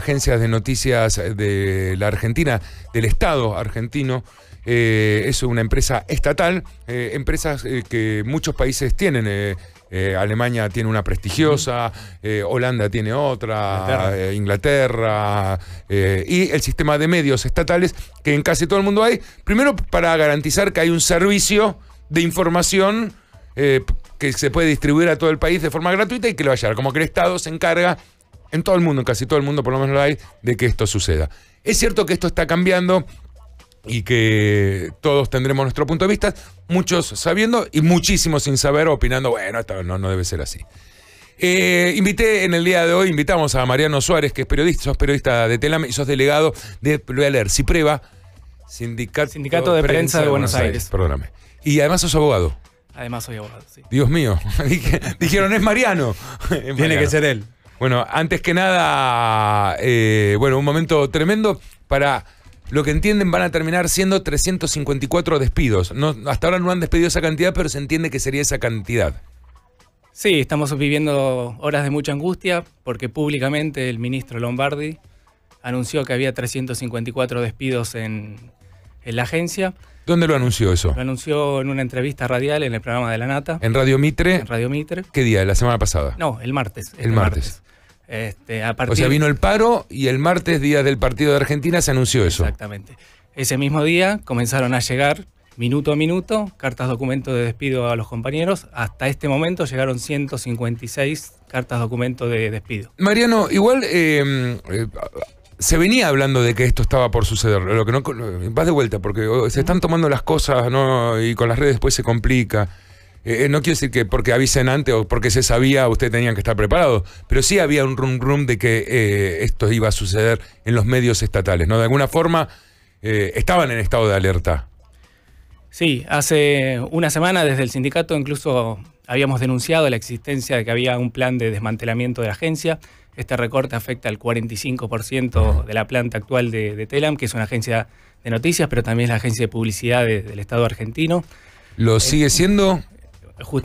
agencias de noticias de la Argentina, del Estado argentino. Es una empresa estatal, empresas que muchos países tienen. Alemania tiene una prestigiosa, Holanda tiene otra, Inglaterra, y el sistema de medios estatales que en casi todo el mundo hay, primero para garantizar que hay un servicio de información que se puede distribuir a todo el país de forma gratuita y que lo haya, como que el Estado se encarga en todo el mundo, en casi todo el mundo por lo menos lo hay, de que esto suceda. Es cierto que esto está cambiando y que todos tendremos nuestro punto de vista, muchos sabiendo y muchísimos sin saber, opinando, bueno, esto no debe ser así. Invitamos a Mariano Suárez, que es periodista, sos periodista de Telam y sos delegado de, lo voy a leer, CIPREVA, Sindicato de Prensa de Buenos Aires. Perdóname. Y además sos abogado. Además soy abogado, sí. Dios mío, dijeron, es Mariano. Tiene que ser él. Bueno, antes que nada, un momento tremendo para... Lo que entienden van a terminar siendo 354 despidos. No, hasta ahora no han despedido esa cantidad, pero se entiende que sería esa cantidad. Sí, estamos viviendo horas de mucha angustia porque públicamente el ministro Lombardi anunció que había 354 despidos en la agencia. ¿Dónde lo anunció eso? Lo anunció en una entrevista radial en el programa de La Nata. ¿En Radio Mitre? En Radio Mitre. ¿Qué día? ¿La semana pasada? No, el martes. El martes. O sea, vino el paro y el martes, día del partido de Argentina, se anunció eso. Exactamente. Ese mismo día comenzaron a llegar, minuto a minuto, cartas documento de despido a los compañeros. Hasta este momento llegaron 156 cartas documento de despido. Mariano, igual se venía hablando de que esto estaba por suceder. Lo que no, vas de vuelta, porque se están tomando las cosas, ¿no? Y con las redes después se complica. No quiero decir que porque avisen antes o porque se sabía ustedes tenían que estar preparados, pero sí había un rum de que esto iba a suceder en los medios estatales, ¿no? De alguna forma estaban en estado de alerta. Sí, hace una semana desde el sindicato incluso habíamos denunciado la existencia de que había un plan de desmantelamiento de la agencia. Este recorte afecta al 45% de la planta actual de Telam, que es una agencia de noticias, pero también es la agencia de publicidad del Estado argentino. ¿Lo sigue siendo?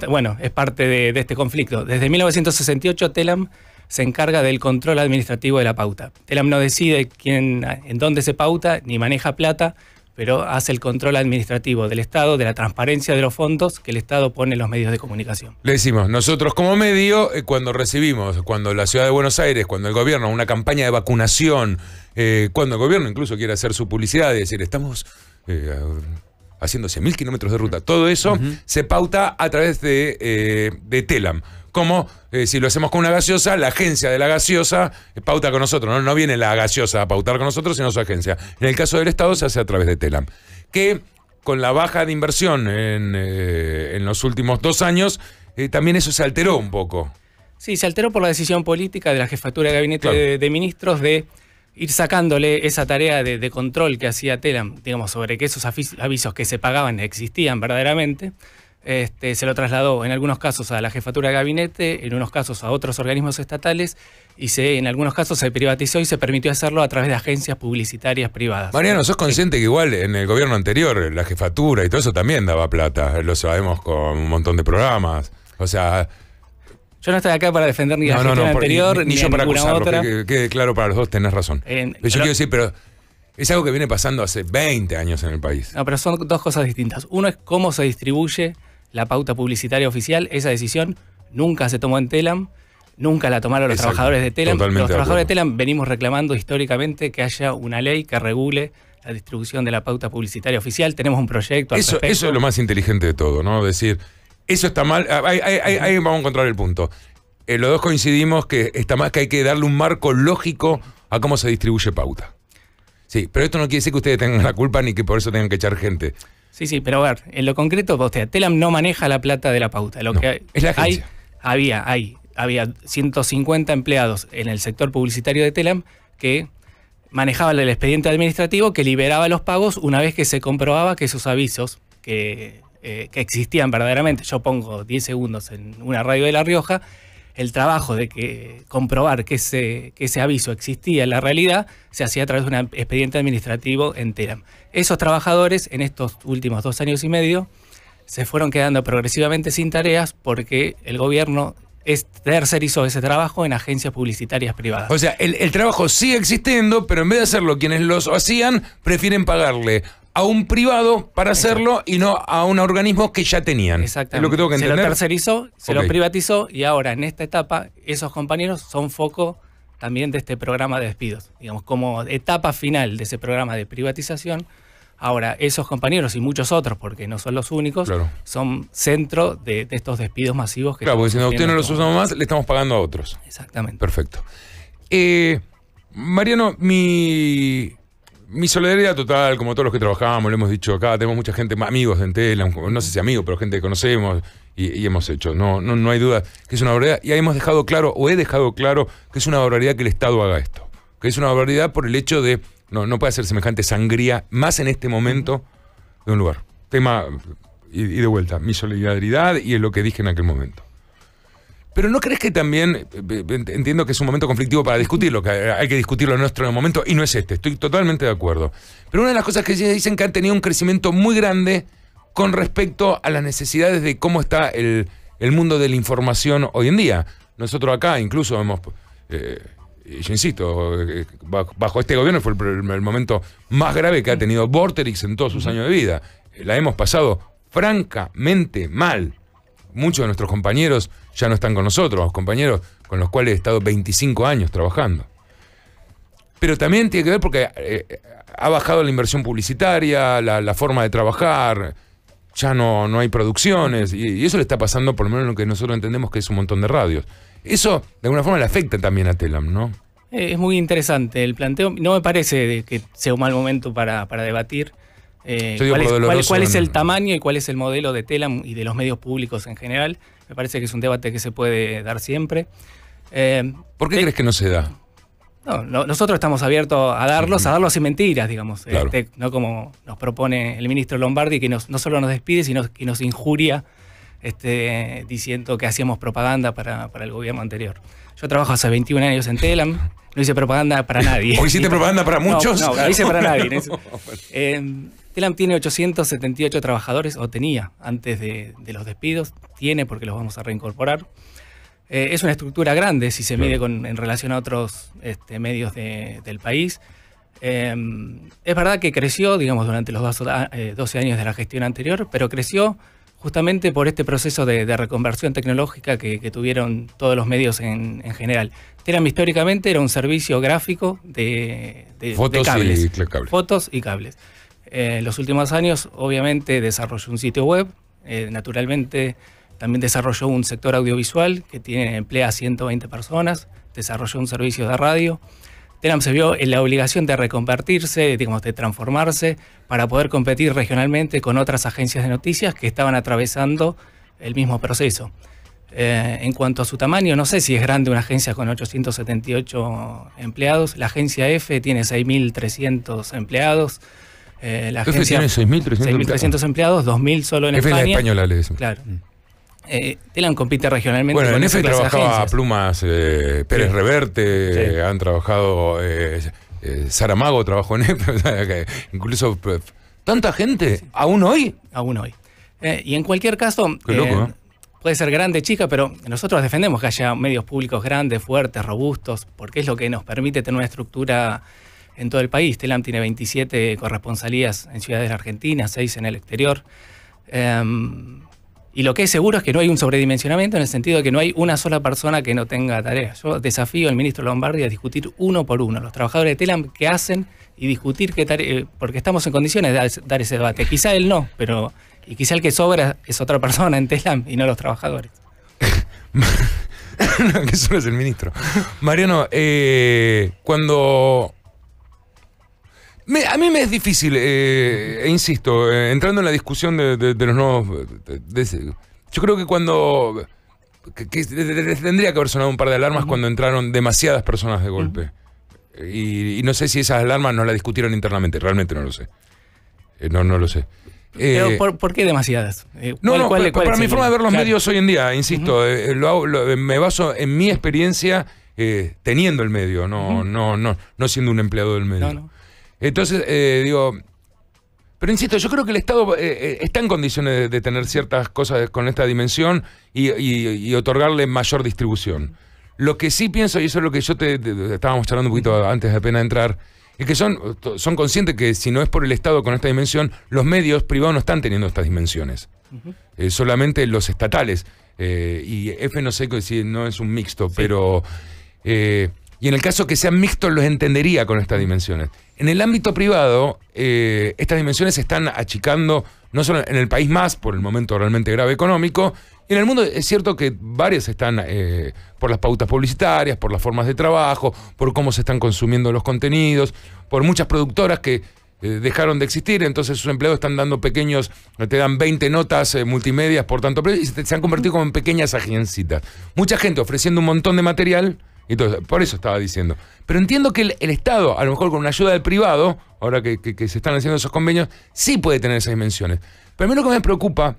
Bueno, es parte de este conflicto. Desde 1968 Telam se encarga del control administrativo de la pauta. Telam no decide en dónde se pauta, ni maneja plata, pero hace el control administrativo del Estado, de la transparencia de los fondos que el Estado pone en los medios de comunicación. Le decimos, nosotros como medio, cuando la Ciudad de Buenos Aires, cuando el gobierno, una campaña de vacunación, cuando el gobierno incluso quiere hacer su publicidad y decir, estamos... haciendo 100.000 kilómetros de ruta. Todo eso se pauta a través de Telam. Como si lo hacemos con una gaseosa, la agencia de la gaseosa pauta con nosotros. No viene la gaseosa a pautar con nosotros, sino su agencia. En el caso del Estado se hace a través de Telam. Que con la baja de inversión en los últimos 2 años, también eso se alteró un poco. Sí, se alteró por la decisión política de la jefatura de gabinete de ministros de ir sacándole esa tarea de control que hacía Telam, digamos, sobre que esos avisos que se pagaban existían verdaderamente. Se lo trasladó en algunos casos a la jefatura de gabinete, en unos casos a otros organismos estatales, y en algunos casos se privatizó y se permitió hacerlo a través de agencias publicitarias privadas. Mariano, ¿sos consciente que igual en el gobierno anterior, la jefatura y todo eso también daba plata? Lo sabemos con un montón de programas. O sea... Yo no estoy acá para defender ni la gestión anterior, ni yo para ninguna acusarlo, otra. Que quede claro para los dos, tenés razón. Pero yo quiero decir, pero es algo que viene pasando hace 20 años en el país. No, pero son dos cosas distintas. Uno es cómo se distribuye la pauta publicitaria oficial. Esa decisión nunca se tomó en Telam, nunca la tomaron los trabajadores de Telam. Los trabajadores de Telam venimos reclamando históricamente que haya una ley que regule la distribución de la pauta publicitaria oficial. Tenemos un proyecto al respecto. Eso es lo más inteligente de todo, ¿no? Decir... Eso está mal, ahí vamos a encontrar el punto. Los dos coincidimos que está mal, que hay que darle un marco lógico a cómo se distribuye pauta. Sí, pero esto no quiere decir que ustedes tengan la culpa ni que por eso tengan que echar gente. Sí, pero a ver, en lo concreto, Telam no maneja la plata de la pauta. Es la agencia. Había 150 empleados en el sector publicitario de Telam que manejaban el expediente administrativo que liberaba los pagos una vez que se comprobaba que esos avisos que existían verdaderamente. Yo pongo 10 segundos en una radio de La Rioja, el trabajo de comprobar que ese aviso existía en la realidad se hacía a través de un expediente administrativo en Telam. Esos trabajadores en estos últimos 2 años y medio se fueron quedando progresivamente sin tareas porque el gobierno tercerizó ese trabajo en agencias publicitarias privadas. O sea, el trabajo sigue existiendo, pero en vez de hacerlo quienes los hacían, prefieren pagarle a un privado para hacerlo y no a un organismo que ya tenían. Exactamente. Es lo que tengo que entender. Se lo tercerizó, se lo privatizó y ahora en esta etapa esos compañeros son foco también de este programa de despidos. Digamos, como etapa final de ese programa de privatización, ahora esos compañeros y muchos otros, porque no son los únicos, son centro de estos despidos masivos. Claro, porque si a usted no los usamos más, le estamos pagando a otros. Exactamente. Perfecto. Mariano, mi solidaridad total, como todos los que trabajamos, lo hemos dicho acá, tenemos mucha gente, amigos en Telam, no sé si amigos, pero gente que conocemos y hemos hecho. No hay duda que es una barbaridad. Y hemos dejado claro, o he dejado claro, que es una barbaridad que el Estado haga esto. Que es una barbaridad por el hecho de, no puede hacer semejante sangría, más en este momento, de un lugar. Tema, y de vuelta, mi solidaridad y es lo que dije en aquel momento. Pero ¿no crees que también, entiendo que es un momento conflictivo para discutirlo, que hay que discutirlo en nuestro momento, y no es este, estoy totalmente de acuerdo. Pero una de las cosas que dicen que han tenido un crecimiento muy grande con respecto a las necesidades de cómo está el mundo de la información hoy en día. Nosotros acá incluso hemos, yo insisto, bajo este gobierno fue el momento más grave que ha tenido Vorterix en todos sus años de vida. La hemos pasado francamente mal. Muchos de nuestros compañeros ya no están con nosotros, compañeros con los cuales he estado 25 años trabajando. Pero también tiene que ver porque ha bajado la inversión publicitaria, la forma de trabajar, ya no hay producciones, y eso le está pasando, por lo menos en lo que nosotros entendemos que es un montón de radios. Eso, de alguna forma, le afecta también a Telam, ¿no? Es muy interesante el planteo. No me parece que sea un mal momento para debatir. ¿Cuál es el tamaño y cuál es el modelo de Telam y de los medios públicos en general? Me parece que es un debate que se puede dar siempre. ¿Por qué crees que no se da? Nosotros estamos abiertos a darlos sin mentiras, digamos. Claro. No como nos propone el ministro Lombardi, que no solo nos despide, sino que nos injuria diciendo que hacíamos propaganda para el gobierno anterior. Yo trabajo hace 21 años en Telam, no hice propaganda para nadie. ¿O hiciste propaganda para muchos? No hice para nadie. Telam tiene 878 trabajadores, o tenía antes de los despidos, tiene porque los vamos a reincorporar. Es una estructura grande si se mide en relación a otros medios del país. Es verdad que creció, digamos, durante los 12 años de la gestión anterior, pero creció justamente por este proceso de reconversión tecnológica que tuvieron todos los medios en general. Telam históricamente era un servicio gráfico de cables. Fotos y cables. En los últimos años, obviamente, desarrolló un sitio web, naturalmente también desarrolló un sector audiovisual que emplea a 120 personas, desarrolló un servicio de radio. Telam se vio en la obligación de reconvertirse, digamos, de transformarse para poder competir regionalmente con otras agencias de noticias que estaban atravesando el mismo proceso. En cuanto a su tamaño, no sé si es grande una agencia con 878 empleados. La agencia F tiene 6.300 empleados. La agencia tiene 6.300 empleados, 2.000 solo en F España. Es la española, le decimos. Claro. Telam compite regionalmente. Bueno, con en F trabajaba Plumas, Pérez Reverte, Sí. han trabajado, Saramago trabajó en F, o sea, que incluso tanta gente, ¿aún hoy? Aún hoy. Y en cualquier caso, Qué loco, puede ser grande, chica, pero nosotros defendemos que haya medios públicos grandes, fuertes, robustos, porque es lo que nos permite tener una estructura en todo el país. Telam tiene 27 corresponsalías en ciudades de la Argentina, 6 en el exterior. Y lo que es seguro es que no hay un sobredimensionamiento en el sentido de que no hay una sola persona que no tenga tareas. Yo desafío al ministro Lombardi a discutir uno por uno los trabajadores de Telam qué hacen y discutir qué tareas, porque estamos en condiciones de dar ese debate. Quizá él no, pero y quizá el que sobra es otra persona en Telam y no los trabajadores. No, que solo es el ministro. Mariano, cuando... a mí me es difícil, insisto, entrando en la discusión de los nuevos... yo creo que cuando... que tendría que haber sonado un par de alarmas cuando entraron demasiadas personas de golpe. Y no sé si esas alarmas no las discutieron internamente, realmente no lo sé. No lo sé. Pero ¿por qué demasiadas? Para mi forma de ver los medios hoy en día, insisto, me baso en mi experiencia teniendo el medio, no siendo un empleado del medio. No. Entonces, digo, Pero insisto, yo creo que el Estado está en condiciones de tener ciertas cosas con esta dimensión y otorgarle mayor distribución. Lo que sí pienso, y eso es lo que yo estábamos charlando un poquito antes de apenas entrar, es que son conscientes que si no es por el Estado con esta dimensión, los medios privados no están teniendo estas dimensiones. Solamente los estatales. Y F no sé si no es un mixto, sí. Pero... y en el caso que sean mixtos los entendería con estas dimensiones. En el ámbito privado, estas dimensiones se están achicando, no solo en el país más, por el momento realmente grave económico, y en el mundo es cierto que varias están por las pautas publicitarias, por las formas de trabajo, por cómo se están consumiendo los contenidos, por muchas productoras que dejaron de existir, entonces sus empleados están dando pequeños, te dan 20 notas multimedias por tanto, y se han convertido como en pequeñas agencitas. Mucha gente ofreciendo un montón de material. Entonces, por eso estaba diciendo. Pero entiendo que el Estado, a lo mejor con una ayuda del privado, ahora que se están haciendo esos convenios, sí puede tener esas dimensiones. Pero a mí lo que me preocupa,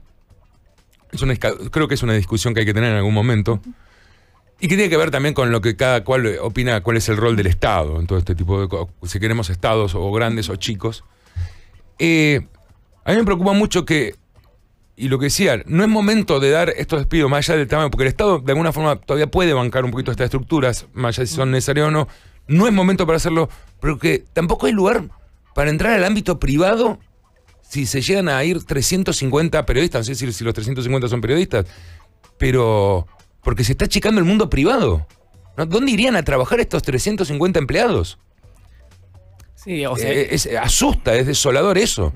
creo que es una discusión que hay que tener en algún momento, y que tiene que ver también con lo que cada cual opina, cuál es el rol del Estado en todo este tipo de cosas, si queremos estados o grandes o chicos. A mí me preocupa mucho que, y lo que decía, no es momento de dar estos despidos más allá del tamaño, porque el Estado de alguna forma todavía puede bancar un poquito estas estructuras, más allá de si son necesarias o no. No es momento para hacerlo, pero que tampoco hay lugar para entrar al ámbito privado si se llegan a ir 350 periodistas, no sé si los 350 son periodistas, pero porque se está achicando el mundo privado. ¿No? ¿Dónde irían a trabajar estos 350 empleados? Sí, o sea... asusta, es desolador eso.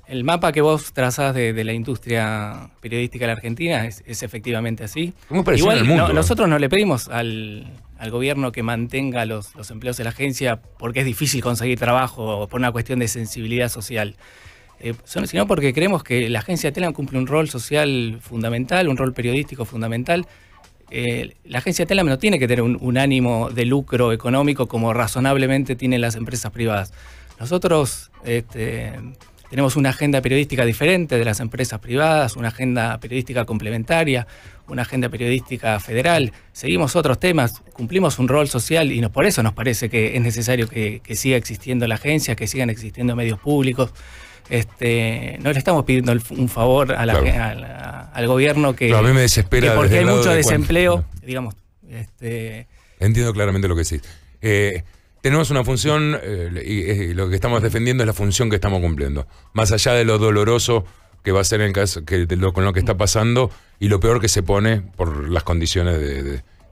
El mapa que vos trazás de la industria periodística en la Argentina es efectivamente así. Igual, en el mundo, nosotros no le pedimos al gobierno que mantenga los empleos de la agencia porque es difícil conseguir trabajo por una cuestión de sensibilidad social, sino porque creemos que la agencia Telam cumple un rol social fundamental, un rol periodístico fundamental. La agencia Telam no tiene que tener un ánimo de lucro económico como razonablemente tienen las empresas privadas. Nosotros... tenemos una agenda periodística diferente de las empresas privadas, una agenda periodística complementaria, una agenda periodística federal. Seguimos otros temas, cumplimos un rol social y por eso nos parece que es necesario que siga existiendo la agencia, que sigan existiendo medios públicos. No le estamos pidiendo un favor al gobierno que... Claro, a mí me desespera que porque hay mucho de desempleo, digamos... Entiendo claramente lo que decís. Tenemos una función y lo que estamos defendiendo es la función que estamos cumpliendo. Más allá de lo doloroso que va a ser en el caso con lo que está pasando y lo peor que se pone por las condiciones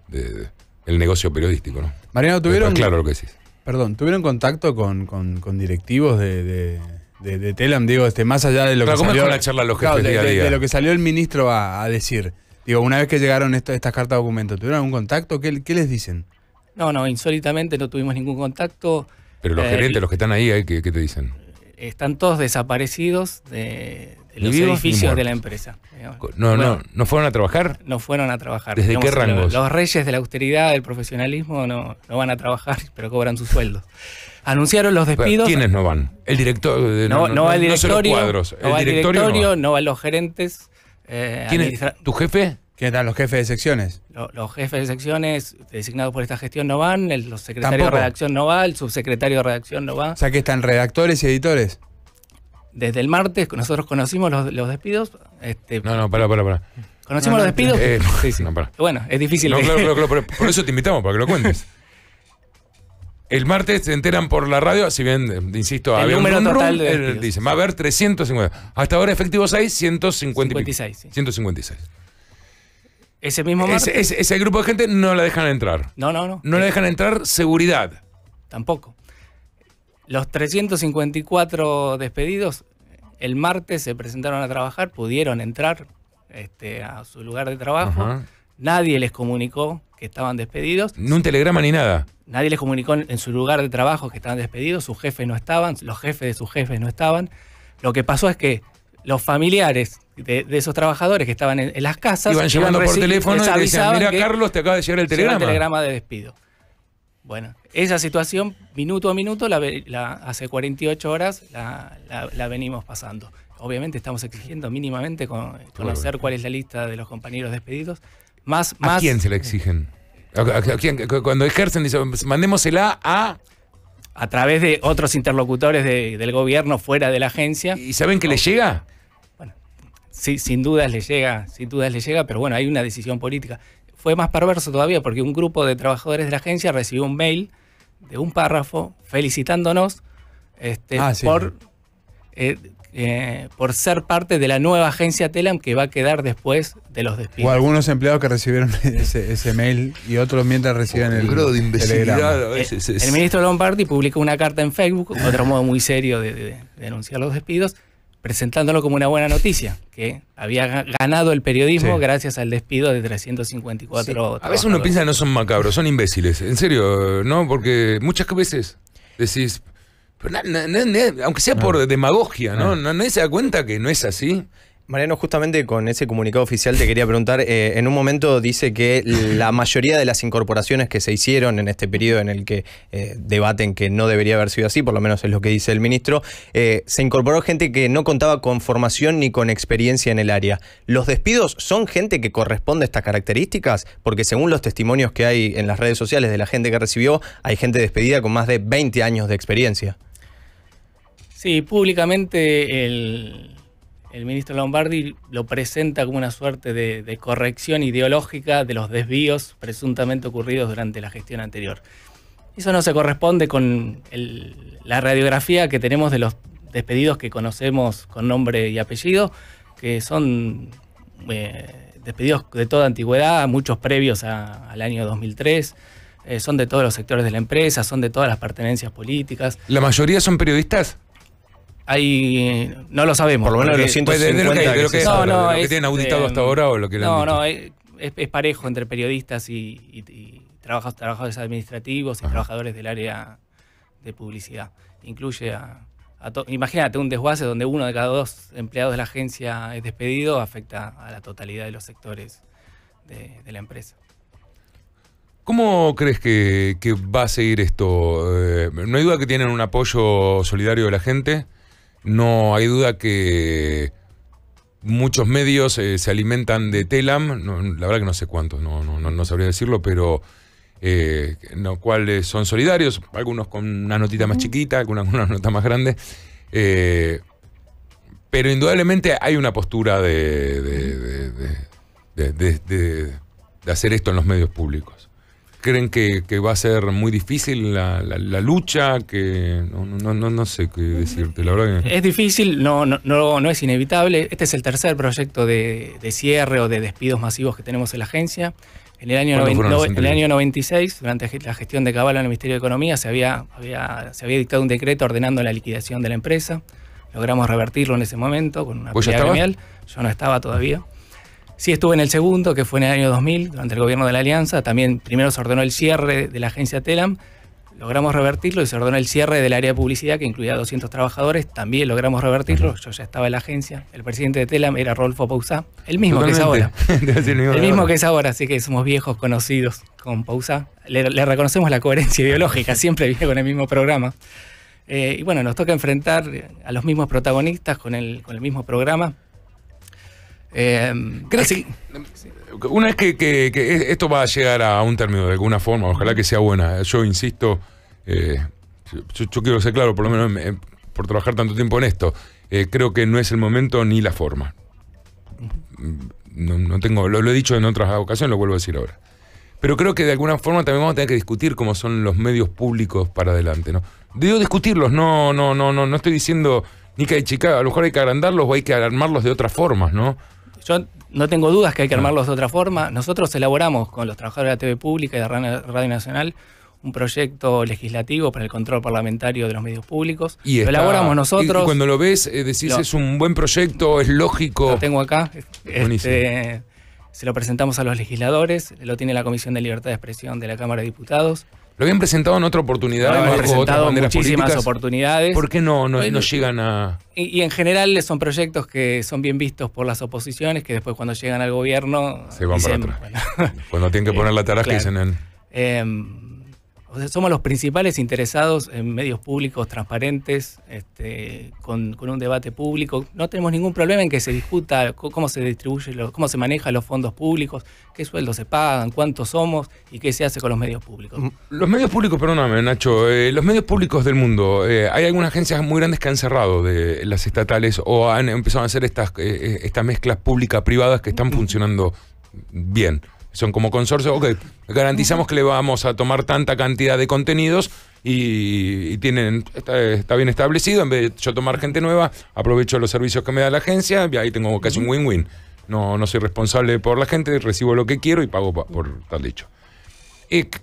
del negocio periodístico, ¿no? Mariano, ¿tuvieron... Claro lo que decís. Perdón, ¿tuvieron contacto con directivos de Telam? Digo, más allá de lo que ¿cómo salió... es con la charla a los jefes día a día? De lo que salió el ministro a decir. Digo, una vez que llegaron estas cartas de documento, ¿tuvieron algún contacto? ¿Qué les dicen? No, insólitamente no tuvimos ningún contacto. Pero los gerentes, los que están ahí, ¿qué te dicen? Están todos desaparecidos de los edificios de la empresa. ¿No fueron a trabajar? No fueron a trabajar. ¿Desde qué rangos? Los reyes de la austeridad, del profesionalismo, no van a trabajar, pero cobran sus sueldos. Anunciaron los despidos. ¿Quiénes no van? El director. No va el directorio. No va el directorio, no van los gerentes. ¿Quién es tu jefe? ¿Qué tal los jefes de secciones? Los jefes de secciones designados por esta gestión no van, los secretarios de redacción no va, el subsecretario de redacción no va. O sea que están redactores y editores. Desde el martes nosotros conocimos los despidos. Pará. ¿Conocimos los despidos? Sí. No, pará. Bueno, es difícil. Claro, por eso te invitamos, para que lo cuentes. El martes se enteran por la radio, si bien, insisto, el había número un total de despidos. Dicen, va a haber 350. Hasta ahora efectivos hay 156. Sí. 156. Ese mismo martes. Ese grupo de gente no la dejan entrar. No. No la dejan entrar seguridad. Tampoco. Los 354 despedidos, el martes se presentaron a trabajar, pudieron entrar a su lugar de trabajo. Ajá. Nadie les comunicó que estaban despedidos. Ni un telegrama ni nada. Nadie les comunicó en su lugar de trabajo que estaban despedidos, sus jefes no estaban, los jefes de sus jefes no estaban. Lo que pasó es que los familiares de esos trabajadores que estaban en las casas iban llamando por teléfono y decían, mira Carlos, te acaba de llegar el telegrama. El telegrama de despido. Bueno, esa situación minuto a minuto, hace 48 horas la venimos pasando. Obviamente estamos exigiendo mínimamente conocer cuál es la lista de los compañeros despedidos. ¿A quién se la exigen? ¿A quién? Cuando ejercen, dicen, mandémosela a... a través de otros interlocutores del gobierno fuera de la agencia. ¿Y saben que les llega? Bueno, sí, sin dudas les llega, pero bueno, hay una decisión política. Fue más perverso todavía porque un grupo de trabajadores de la agencia recibió un mail de un párrafo felicitándonos por ser parte de la nueva agencia Telam que va a quedar después de los despidos. O algunos empleados que recibieron ese mail y otros mientras recibían el grado de imbecilidad a veces el ministro Lombardi publicó una carta en Facebook, otro modo muy serio de denunciar los despidos, presentándolo como una buena noticia, que había ganado el periodismo gracias al despido de 354 A veces uno piensa que no son macabros, son imbéciles. En serio, ¿no? Porque muchas veces decís, pero aunque sea por demagogia, ¿no? Nadie se da cuenta que no es así. Mariano, justamente con ese comunicado oficial te quería preguntar, en un momento dice que la mayoría de las incorporaciones que se hicieron en este periodo en el que debaten que no debería haber sido así, por lo menos es lo que dice el ministro, se incorporó gente que no contaba con formación ni con experiencia en el área. ¿Los despidos son gente que corresponde a estas características? Porque según los testimonios que hay en las redes sociales de la gente que recibió, hay gente despedida con más de 20 años de experiencia. Sí, públicamente el ministro Lombardi lo presenta como una suerte de corrección ideológica de los desvíos presuntamente ocurridos durante la gestión anterior. Eso no se corresponde con la radiografía que tenemos de los despedidos que conocemos con nombre y apellido, que son despedidos de toda antigüedad, muchos previos al año 2003, son de todos los sectores de la empresa, son de todas las pertenencias políticas. ¿La mayoría son periodistas? No lo sabemos. Por lo menos los 150 de lo que tienen auditado hasta ahora o lo que es parejo entre periodistas y trabajadores administrativos y trabajadores del área de publicidad. Incluye imagínate un desguace donde uno de cada dos empleados de la agencia es despedido, afecta a la totalidad de los sectores de la empresa. ¿Cómo crees que va a seguir esto? No hay duda que tienen un apoyo solidario de la gente. No hay duda que muchos medios se alimentan de Telam. No, la verdad que no sé cuántos, no sabría decirlo, pero cuáles son solidarios. Algunos con una notita más chiquita, algunos con una nota más grande. Pero indudablemente hay una postura de hacer esto en los medios públicos. ¿Creen que va a ser muy difícil la lucha? Que no sé qué decirte, la verdad que... Es difícil, no es inevitable. Este es el tercer proyecto de cierre o de despidos masivos que tenemos en la agencia. En el año 96, durante la gestión de Caballo en el Ministerio de Economía, se había dictado un decreto ordenando la liquidación de la empresa. Logramos revertirlo en ese momento con una pelea gremial. Yo no estaba todavía. Sí estuve en el segundo, que fue en el año 2000, durante el gobierno de la Alianza. También primero se ordenó el cierre de la agencia Telam, logramos revertirlo y se ordenó el cierre del área de publicidad, que incluía 200 trabajadores. También logramos revertirlo. Yo ya estaba en la agencia. El presidente de Telam era Rodolfo Pausá, el mismo que es ahora. El mismo que es ahora, así que somos viejos conocidos con Pausá. Le reconocemos la coherencia ideológica, siempre viene con el mismo programa. Y bueno, nos toca enfrentar a los mismos protagonistas con el mismo programa. ¿Crees que una vez que esto va a llegar a un término de alguna forma, ojalá que sea buena? Yo insisto, yo quiero ser claro, por lo menos por trabajar tanto tiempo en esto, creo que no es el momento ni la forma. No tengo, lo he dicho en otras ocasiones, lo vuelvo a decir ahora. Pero creo que de alguna forma también vamos a tener que discutir cómo son los medios públicos para adelante, ¿no? Digo discutirlos, no estoy diciendo ni que hay a lo mejor hay que agrandarlos o hay que armarlos de otras formas, ¿no? Yo no tengo dudas que hay que armarlos de otra forma. Nosotros elaboramos con los trabajadores de la TV Pública y de Radio Nacional un proyecto legislativo para el control parlamentario de los medios públicos. Lo elaboramos nosotros. Y cuando lo ves, decís, es un buen proyecto, es lógico. Lo tengo acá. Se lo presentamos a los legisladores, lo tiene la Comisión de Libertad de Expresión de la Cámara de Diputados. ¿Lo habían presentado en otra oportunidad? Lo habían presentado muchísimas oportunidades. ¿Por qué no llegan a...? Y en general son proyectos que son bien vistos por las oposiciones, que después cuando llegan al gobierno... Se van para atrás. Bueno, cuando tienen que poner la tarasca dicen... O sea, somos los principales interesados en medios públicos transparentes, con un debate público. No tenemos ningún problema en que se discuta cómo se distribuye, cómo se manejan los fondos públicos, qué sueldos se pagan, cuántos somos y qué se hace con los medios públicos. Los medios públicos, perdóname, Nacho, los medios públicos del mundo, hay algunas agencias muy grandes que han cerrado de las estatales o han empezado a hacer estas mezclas públicas-privadas que están funcionando bien. Son como consorcios, ok, garantizamos que le vamos a tomar tanta cantidad de contenidos y tienen, está bien establecido. En vez de yo tomar gente nueva, aprovecho los servicios que me da la agencia y ahí tengo casi un win-win. No soy responsable por la gente, recibo lo que quiero y pago por tal dicho.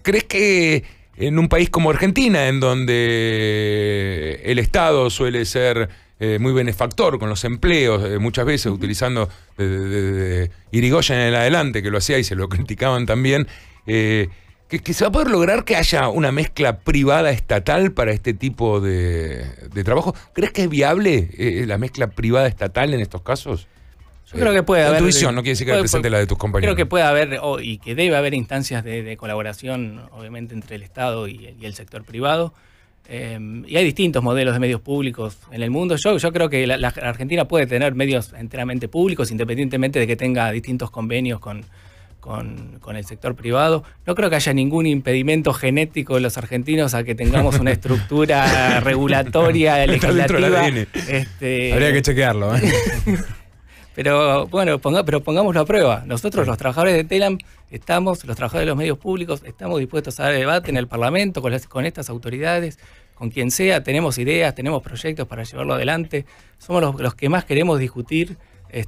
¿Crees que en un país como Argentina, en donde el Estado suele ser muy benefactor con los empleos, muchas veces utilizando de Irigoyen en adelante, que lo hacía y se lo criticaban también, que se va a poder lograr que haya una mezcla privada estatal para este tipo de trabajo? ¿Crees que es viable la mezcla privada estatal en estos casos? Yo creo que puede haber. Tu visión, no quiere decir que represente la de tus compañeros. Creo que puede haber y que debe haber instancias de colaboración, obviamente, entre el Estado y el sector privado. Y hay distintos modelos de medios públicos en el mundo. Yo creo que la Argentina puede tener medios enteramente públicos, independientemente de que tenga distintos convenios con el sector privado. No creo que haya ningún impedimento genético de los argentinos a que tengamos una estructura regulatoria, legislativa. Habría que chequearlo, ¿eh? Pero bueno, pongámoslo a prueba. Nosotros, los trabajadores de Telam, los trabajadores de los medios públicos, estamos dispuestos a dar debate en el Parlamento con estas autoridades, con quien sea. Tenemos ideas, tenemos proyectos para llevarlo adelante. Somos los que más queremos discutir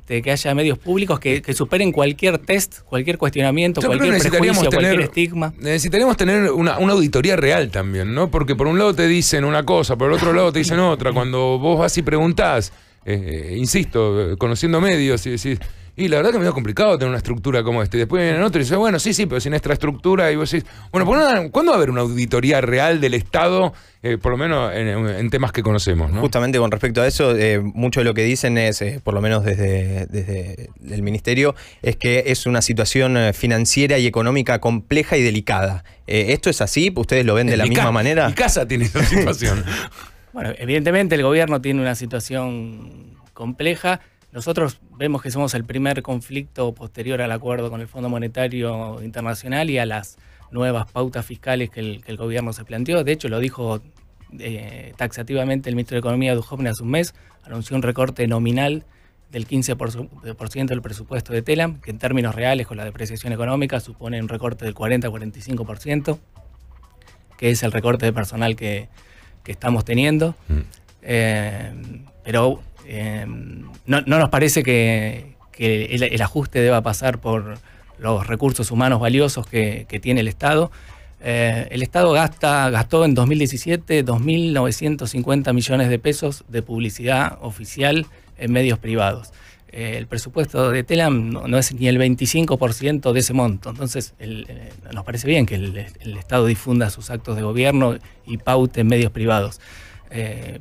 que haya medios públicos que superen cualquier test, cualquier cuestionamiento, cualquier prejuicio, cualquier estigma. Necesitaríamos tener una auditoría real también, ¿no? Porque por un lado te dicen una cosa, por el otro lado te dicen otra. Cuando vos vas y preguntás, insisto, conociendo medios y decís, y la verdad que es medio complicado tener una estructura como esta. Y después vienen otros y dicen, bueno, sí, pero sin esta estructura. Y vos decís, bueno, ¿cuándo va a haber una auditoría real del Estado, por lo menos en temas que conocemos, ¿no? Justamente con respecto a eso, mucho de lo que dicen es, por lo menos desde el Ministerio, es que es una situación financiera y económica compleja y delicada. ¿Esto es así? ¿Ustedes lo ven de la misma manera? Mi casa tiene esa situación. Bueno, evidentemente el gobierno tiene una situación compleja. Nosotros vemos que somos el primer conflicto posterior al acuerdo con el Fondo Monetario Internacional y a las nuevas pautas fiscales que el gobierno se planteó. De hecho, lo dijo taxativamente el ministro de Economía, Duhovne, hace un mes. Anunció un recorte nominal del 15% del presupuesto de Telam, que en términos reales, con la depreciación económica, supone un recorte del 40-45%, que es el recorte de personal que estamos teniendo. Pero no nos parece que el ajuste deba pasar por los recursos humanos valiosos que tiene el Estado. El Estado gastó en 2017 2.950 millones de pesos de publicidad oficial en medios privados. El presupuesto de Telam no es ni el 25% de ese monto. Entonces, nos parece bien que el Estado difunda sus actos de gobierno y paute en medios privados.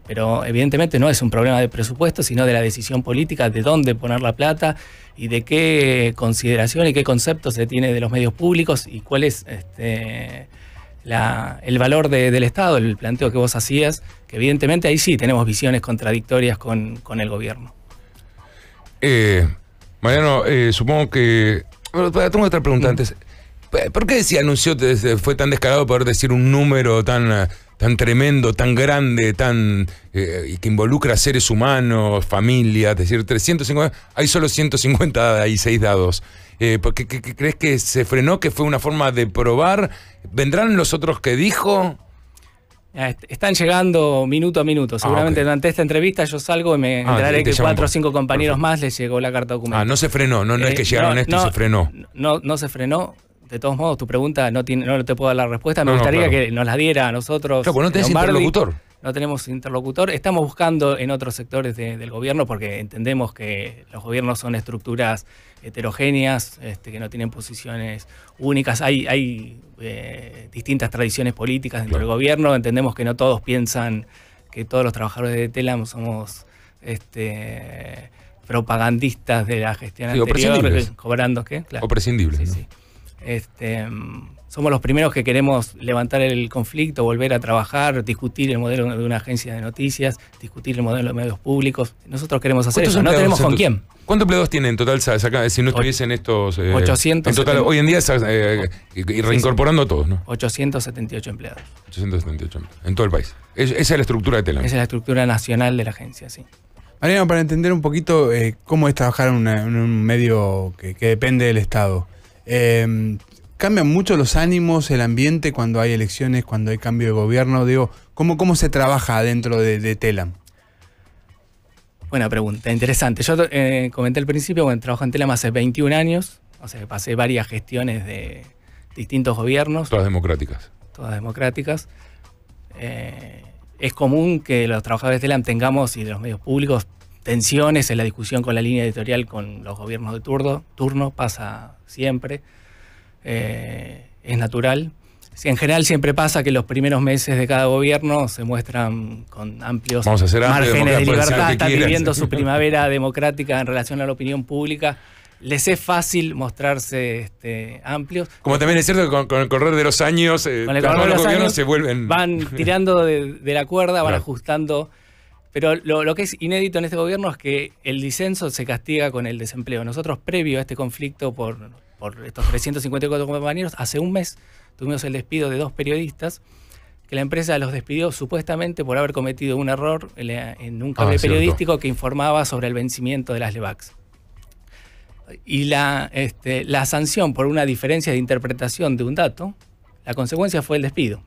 Pero evidentemente no es un problema de presupuesto, sino de la decisión política de dónde poner la plata y de qué consideración y qué concepto se tiene de los medios públicos y cuál es el valor del Estado, el planteo que vos hacías, que evidentemente ahí sí tenemos visiones contradictorias con el gobierno. Mariano, supongo que... Tengo otra pregunta antes. ¿Por qué se anunció, fue tan descarado poder decir un número tan tremendo, tan grande, y que involucra seres humanos, familias? Es decir, 350, hay solo 150 y 6 dados. ¿Qué crees que se frenó? ¿Que fue una forma de probar? ¿Vendrán los otros que dijo? Están llegando minuto a minuto. Seguramente durante esta entrevista yo salgo y me enteraré que 4 o 5 compañeros más les llegó la carta documento. No se frenó, no es que llegaron y se frenó. No se frenó. De todos modos, tu pregunta no te puedo dar la respuesta. Me gustaría que nos la diera a nosotros. Claro, pues no tenés interlocutor. No tenemos interlocutor. Estamos buscando en otros sectores del gobierno porque entendemos que los gobiernos son estructuras heterogéneas, que no tienen posiciones únicas. Hay distintas tradiciones políticas dentro del gobierno. Entendemos que no todos piensan que todos los trabajadores de Telam somos propagandistas de la gestión anterior, cobrando ¿qué? Claro. O prescindibles. Sí, ¿no? sí. Somos los primeros que queremos levantar el conflicto, volver a trabajar, discutir el modelo de una agencia de noticias, discutir el modelo de medios públicos. Nosotros queremos hacer eso, no tenemos con quién. ¿Cuántos empleados tienen en total si no estuviesen estos? 800. En total, hoy en día, y reincorporando a todos, ¿no? 878 empleados. 878 en todo el país. Esa es la estructura de Telam. Esa es la estructura nacional de la agencia, sí. Mariano, para entender un poquito cómo es trabajar en un medio que depende del Estado. ¿Cambian mucho los ánimos, el ambiente cuando hay elecciones, cuando hay cambio de gobierno? Digo, ¿cómo se trabaja dentro de Telam? Buena pregunta, interesante. Yo comenté al principio, bueno, trabajo en Telam hace 21 años, o sea, pasé varias gestiones de distintos gobiernos. Todas democráticas. Todas democráticas. Es común que los trabajadores de Telam tengamos, y de los medios públicos, tensiones en la discusión con la línea editorial con los gobiernos de turno, pasa siempre. Es natural. En general siempre pasa que los primeros meses de cada gobierno se muestran con amplios márgenes de libertad, están viviendo su primavera democrática en relación a la opinión pública. Les es fácil mostrarse amplios. Como también es cierto que con el correr de los años, los gobiernos se vuelven... Van tirando de la cuerda, van claro, ajustando. Pero lo que es inédito en este gobierno es que el disenso se castiga con el desempleo. Nosotros, previo a este conflicto por estos 354 compañeros, hace un mes tuvimos el despido de 2 periodistas, que la empresa los despidió supuestamente por haber cometido un error en un cable periodístico que informaba sobre el vencimiento de las LEVAX. Y la sanción por una diferencia de interpretación de un dato, la consecuencia fue el despido.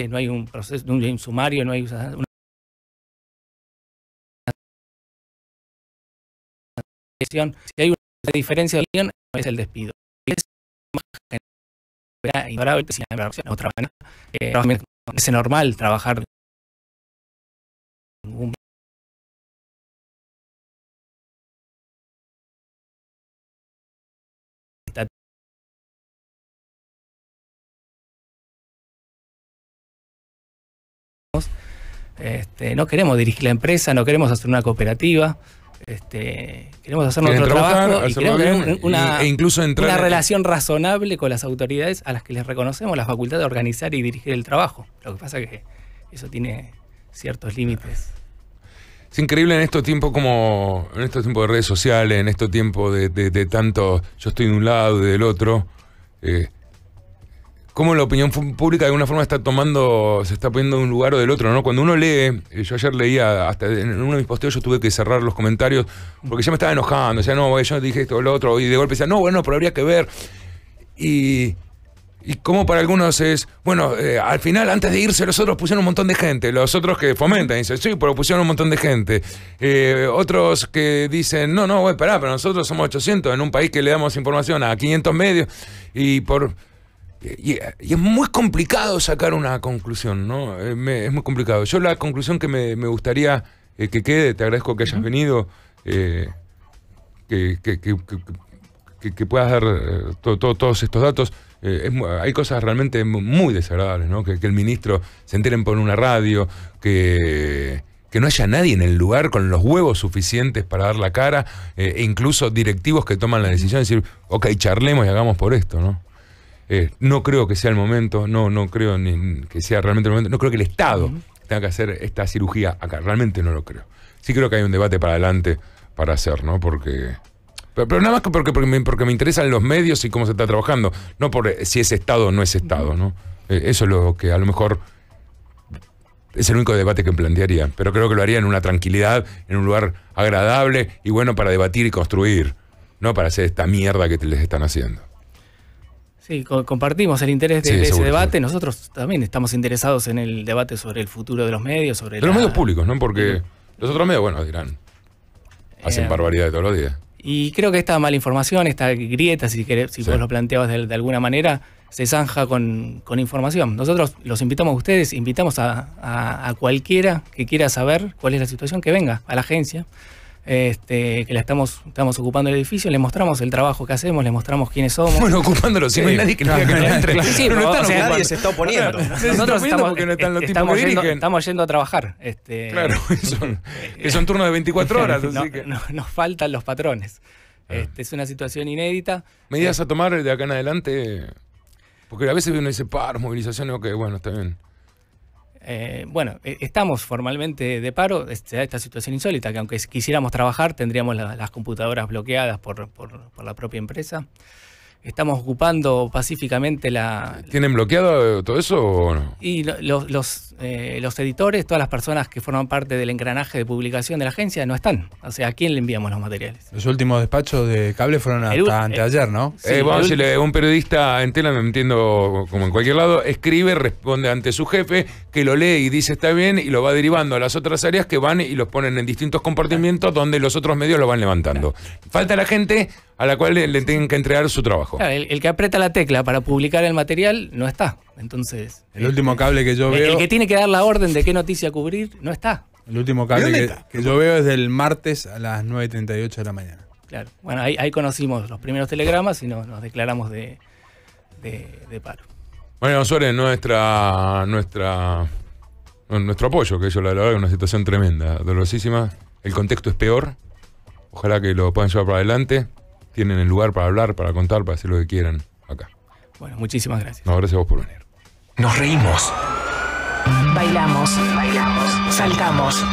No hay un proceso, no hay un sumario, no hay una gestión. Si hay una diferencia de opinión, es el despido. Es otra manera. Es normal trabajar no queremos dirigir la empresa, no queremos hacer una cooperativa, queremos hacer nuestro trabajo y queremos tener una relación razonable con las autoridades a las que les reconocemos la facultad de organizar y dirigir el trabajo. Lo que pasa es que eso tiene ciertos límites. Es increíble en estos tiempos de redes sociales, en estos tiempos de tanto yo estoy de un lado y del otro, cómo la opinión pública de alguna forma se está poniendo de un lugar o del otro, ¿no? Cuando uno lee, yo ayer leía, hasta en uno de mis posteos yo tuve que cerrar los comentarios porque ya me estaba enojando, o sea, no, yo dije esto o lo otro, y de golpe decía, no, bueno, pero habría que ver. Y como para algunos es, bueno, al final, antes de irse, los otros pusieron un montón de gente, los otros que fomentan, dicen, sí, pero pusieron un montón de gente. Otros que dicen, no, güey, pará, pero nosotros somos 800 en un país que le damos información a 500 medios, y es muy complicado sacar una conclusión, ¿no? Es muy complicado. Yo la conclusión que me gustaría que quede, te agradezco que hayas venido, que puedas dar todos estos datos. Hay cosas realmente muy desagradables, ¿no? Que el ministro se enteren por una radio, que no haya nadie en el lugar con los huevos suficientes para dar la cara, e incluso directivos que toman la decisión de decir, ok, charlemos y hagamos por esto, ¿no? No creo que sea el momento, no creo ni que sea realmente el momento, no creo que el Estado tenga que hacer esta cirugía acá, realmente no lo creo. Sí creo que hay un debate para adelante para hacer, ¿no? Pero nada más que porque me interesan los medios y cómo se está trabajando, no por si es Estado o no es Estado, ¿no? Eso es lo que a lo mejor es el único debate que plantearía, pero creo que lo haría en una tranquilidad, en un lugar agradable y bueno para debatir y construir, no para hacer esta mierda que les están haciendo. Sí, compartimos el interés de ese debate. Nosotros también estamos interesados en el debate sobre el futuro de los medios, de los medios públicos, ¿no? Porque los otros medios, bueno, dirán, hacen barbaridades todos los días. Y creo que esta mala información, esta grieta, si vos lo planteabas de alguna manera, se zanja con información. Nosotros los invitamos a ustedes, invitamos a cualquiera que quiera saber cuál es la situación, que venga a la agencia. que la estamos ocupando el edificio, le mostramos el trabajo que hacemos, le mostramos quiénes somos. Bueno, ocupándolo, si no hay nadie que diga que no entre. Sí, pero no o están sea, ocupando. Nadie se está oponiendo. Nosotros porque no están los tipos que dirigen. estamos yendo a trabajar. Claro, que son turnos de 24 horas. Así que... nos faltan los patrones. Es una situación inédita. ¿Medidas a tomar de acá en adelante? Porque a veces uno dice paro, movilizaciones, ok, bueno, está bien. Bueno, estamos formalmente de paro. Se da esta situación insólita, que aunque quisiéramos trabajar, tendríamos las computadoras bloqueadas por la propia empresa. Estamos ocupando pacíficamente la... ¿Tienen bloqueado todo eso o no? Y los editores, todas las personas que forman parte del engranaje de publicación de la agencia no están. O sea, ¿a quién le enviamos los materiales? Los últimos despachos de cable fueron hasta anteayer, ¿no? Sí, vamos a decirle, un periodista en tela, me entiendo como en cualquier lado, escribe, responde ante su jefe, que lo lee y dice está bien, y lo va derivando a las otras áreas que van y los ponen en distintos compartimentos donde los otros medios lo van levantando. Falta la gente a la cual le tienen que entregar su trabajo. Claro, el que aprieta la tecla para publicar el material no está. Entonces, el último cable que yo veo... El que tiene que dar la orden de qué noticia cubrir no está. El último cable que yo veo es del martes a las 9:38 de la mañana. Claro. Bueno, ahí conocimos los primeros telegramas y nos declaramos de paro. Bueno, Suárez, nuestro apoyo, que yo la verdad es una situación tremenda, dolorosísima. El contexto es peor. Ojalá que lo puedan llevar para adelante. Tienen el lugar para hablar, para contar, para hacer lo que quieran acá. Bueno, muchísimas gracias. No, gracias a vos por venir. Nos reímos. Bailamos. Saltamos.